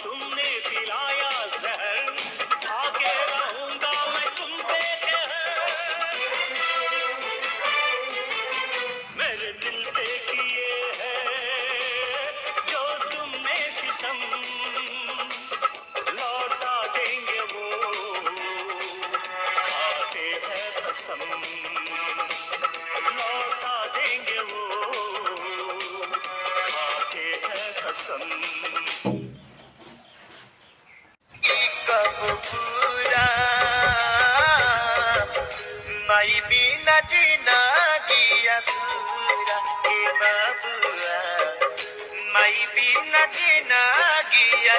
तुमने पिलाया जहर, आके रहूंगा मैं तुम पे कहर। मेरे दिल पे किए है जो तुमने सितम, लौटा देंगे वो खाते हैं कसम, लौटा देंगे वो खाते हैं कसम। कब पूरा माई बिना जीना दिया पूरा के बाबुआ, माई बिना जीना दिया